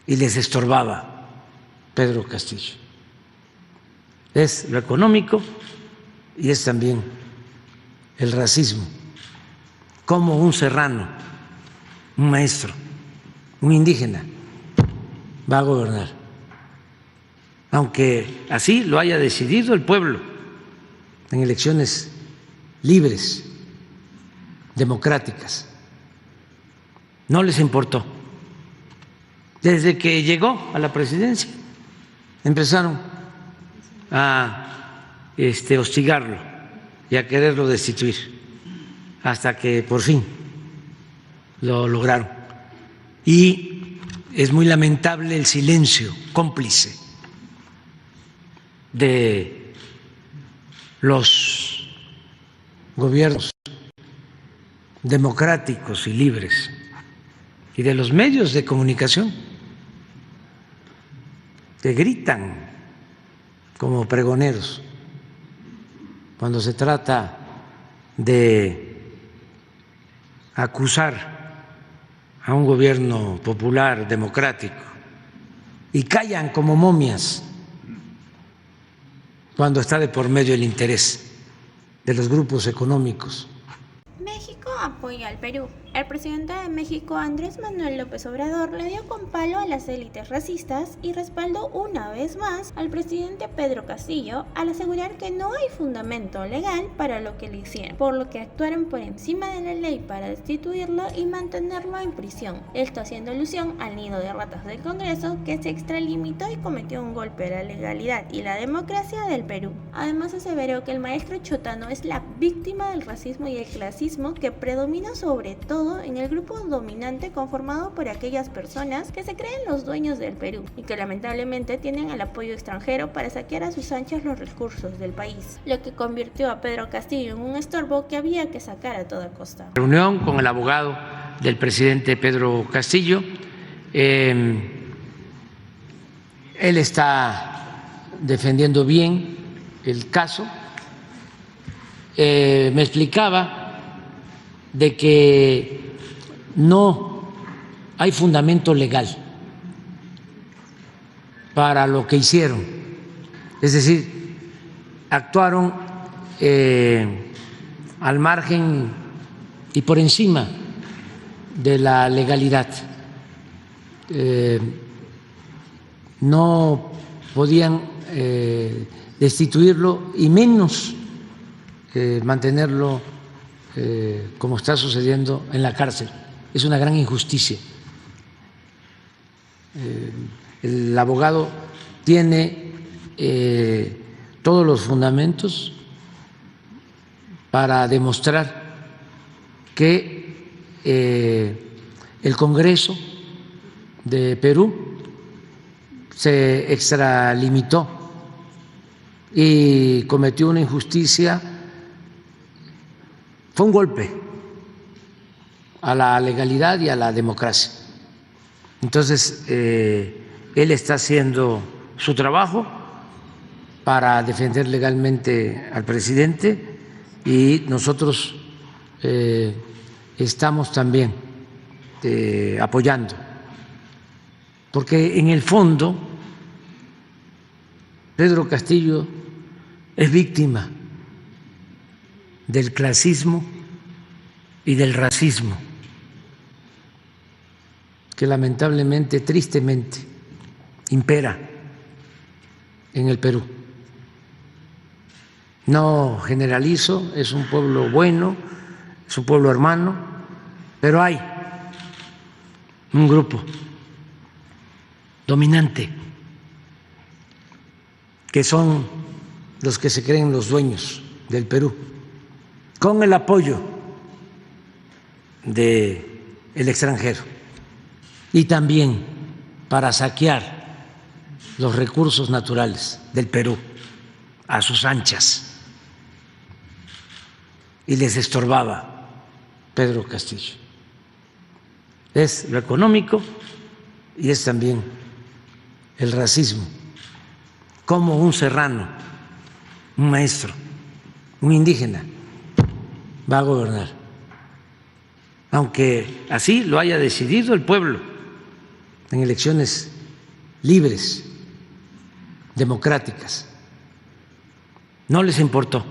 y les estorbaba Pedro Castillo. Es lo económico y es también el racismo. Como un serrano, un maestro, un indígena va a gobernar, aunque así lo haya decidido el pueblo en elecciones libres, democráticas. No les importó. Desde que llegó a la presidencia empezaron a hostigarlo y a quererlo destituir, hasta que por fin lo lograron. Y es muy lamentable el silencio cómplice de los gobiernos democráticos y libres y de los medios de comunicación que gritan como pregoneros cuando se trata de acusar a un gobierno popular, democrático, y callan como momias cuando está de por medio el interés de los grupos económicos. México apoya al Perú. El presidente de México, Andrés Manuel López Obrador, le dio con palo a las élites racistas y respaldó una vez más al presidente Pedro Castillo al asegurar que no hay fundamento legal para lo que le hicieron, por lo que actuaron por encima de la ley para destituirlo y mantenerlo en prisión. Esto haciendo alusión al nido de ratas del Congreso, que se extralimitó y cometió un golpe a la legalidad y la democracia del Perú. Además aseveró que el maestro Chotano es la víctima del racismo y el clasismo que predomina sobre todo en el grupo dominante conformado por aquellas personas que se creen los dueños del Perú y que lamentablemente tienen el apoyo extranjero para saquear a sus anchas los recursos del país, lo que convirtió a Pedro Castillo en un estorbo que había que sacar a toda costa. Reunión con el abogado del presidente Pedro Castillo. Él está defendiendo bien el caso. Me explicaba de que no hay fundamento legal para lo que hicieron, es decir, actuaron al margen y por encima de la legalidad. No podían destituirlo y menos mantenerlo como está sucediendo en la cárcel. Es una gran injusticia. El abogado tiene todos los fundamentos para demostrar que el Congreso de Perú se extralimitó y cometió una injusticia. Fue un golpe a la legalidad y a la democracia. Entonces, él está haciendo su trabajo para defender legalmente al presidente y nosotros estamos también apoyando, porque en el fondo Pedro Castillo es víctima del clasismo y del racismo que lamentablemente, tristemente, impera en el Perú. No generalizo, es un pueblo bueno, es un pueblo hermano, pero hay un grupo dominante que son los que se creen los dueños del Perú, con el apoyo del extranjero y también para saquear los recursos naturales del Perú a sus anchas, y les estorbaba Pedro Castillo. Es lo económico y es también el racismo. Como un serrano, un maestro, un indígena va a gobernar, aunque así lo haya decidido el pueblo en elecciones libres, democráticas. No les importó.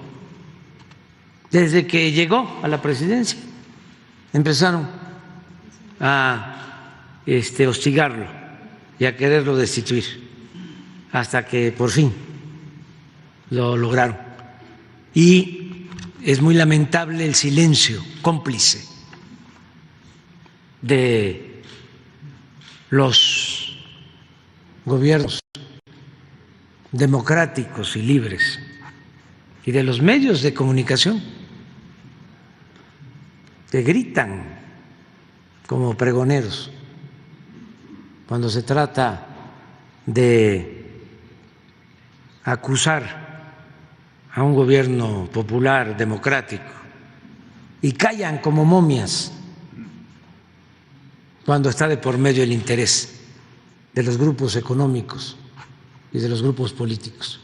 Desde que llegó a la presidencia empezaron a hostigarlo y a quererlo destituir, hasta que por fin lo lograron. Y es muy lamentable el silencio cómplice de los gobiernos democráticos y libres y de los medios de comunicación que gritan como pregoneros cuando se trata de acusar a un gobierno popular, democrático, y callan como momias cuando está de por medio el interés de los grupos económicos y de los grupos políticos.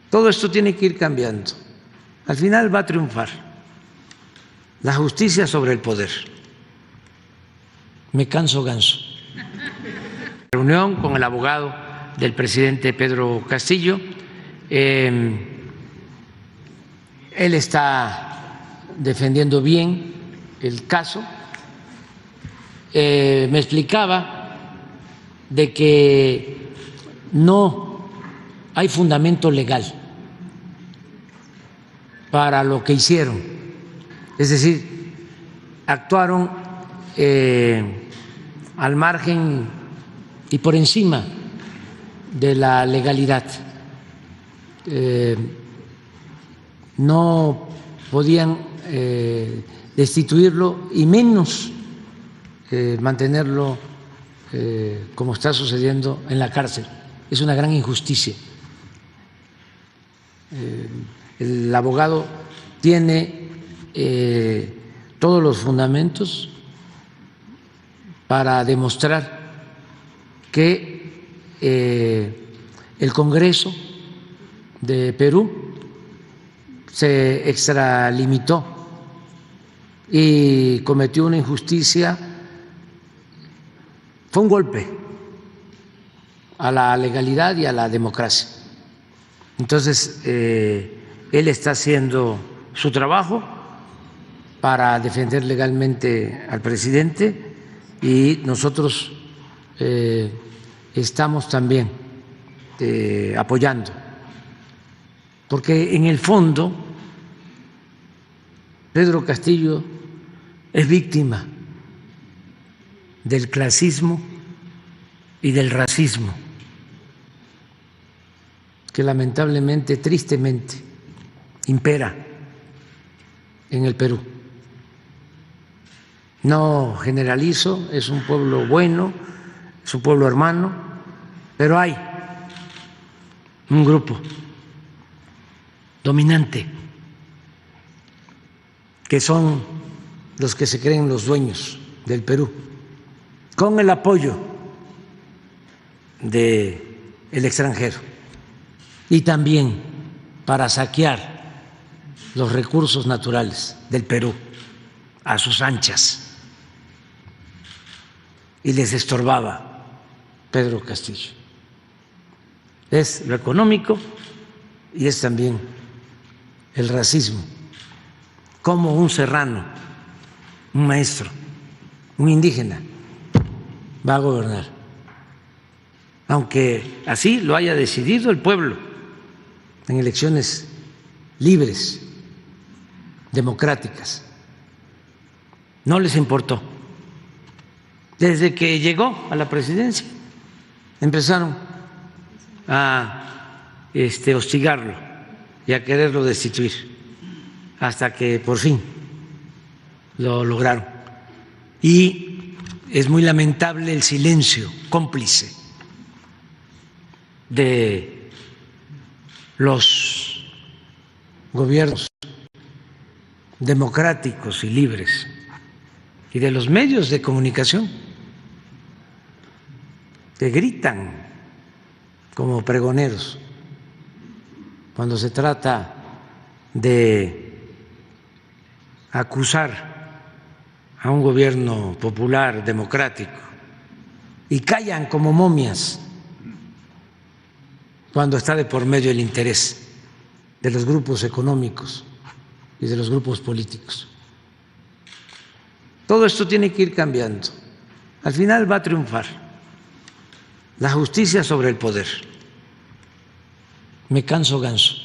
Todo esto tiene que ir cambiando. Al final va a triunfar la justicia sobre el poder. Me canso ganso. Reunión con el abogado del presidente Pedro Castillo. Él está defendiendo bien el caso. Me explicaba de que no hay fundamento legal para lo que hicieron, es decir, actuaron al margen y por encima de la legalidad. No podían destituirlo y menos mantenerlo como está sucediendo en la cárcel. Es una gran injusticia. El abogado tiene todos los fundamentos para demostrar que el Congreso de Perú se extralimitó y cometió una injusticia. Fue un golpe a la legalidad y a la democracia. Entonces, él está haciendo su trabajo para defender legalmente al presidente y nosotros estamos también apoyando, porque en el fondo Pedro Castillo es víctima del clasismo y del racismo que lamentablemente, tristemente, impera en el Perú. No generalizo, es un pueblo bueno, es un pueblo hermano, pero hay un grupo dominante que son los que se creen los dueños del Perú, con el apoyo del extranjero y también para saquear los recursos naturales del Perú a sus anchas. Y les estorbaba Pedro Castillo. Es lo económico y es también el racismo. Como un serrano, un maestro, un indígena va a gobernar, aunque así lo haya decidido el pueblo en elecciones libres, democráticas. No les importó. Desde que llegó a la presidencia empezaron a hostigarlo y a quererlo destituir, hasta que por fin lo lograron. Y es muy lamentable el silencio cómplice de los gobiernos democráticos y libres y de los medios de comunicación que gritan como pregoneros cuando se trata de acusar a un gobierno popular, democrático y callan como momias cuando está de por medio el interés de los grupos económicos y de los grupos políticos. Todo esto tiene que ir cambiando. Al final va a triunfar la justicia sobre el poder. Me canso ganso.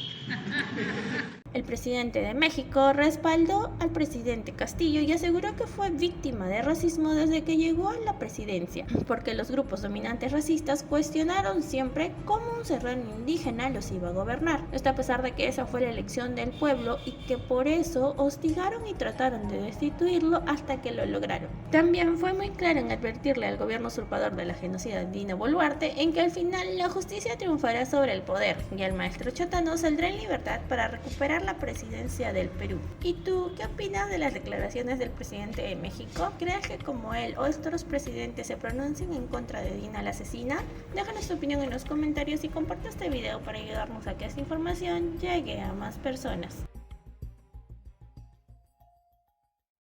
El presidente de México respaldó al presidente Castillo y aseguró que fue víctima de racismo desde que llegó a la presidencia, porque los grupos dominantes racistas cuestionaron siempre cómo un serrano indígena los iba a gobernar. Esto a pesar de que esa fue la elección del pueblo y que por eso hostigaron y trataron de destituirlo hasta que lo lograron. También fue muy claro en advertirle al gobierno usurpador de la genocida Dina Boluarte en que al final la justicia triunfará sobre el poder y el maestro Chotano saldrá en libertad para recuperar la presidencia del Perú. ¿Y tú qué opinas de las declaraciones del presidente de México? ¿Crees que como él otros presidentes se pronuncien en contra de Dina la asesina? Déjanos tu opinión en los comentarios y comparte este video para ayudarnos a que esta información llegue a más personas.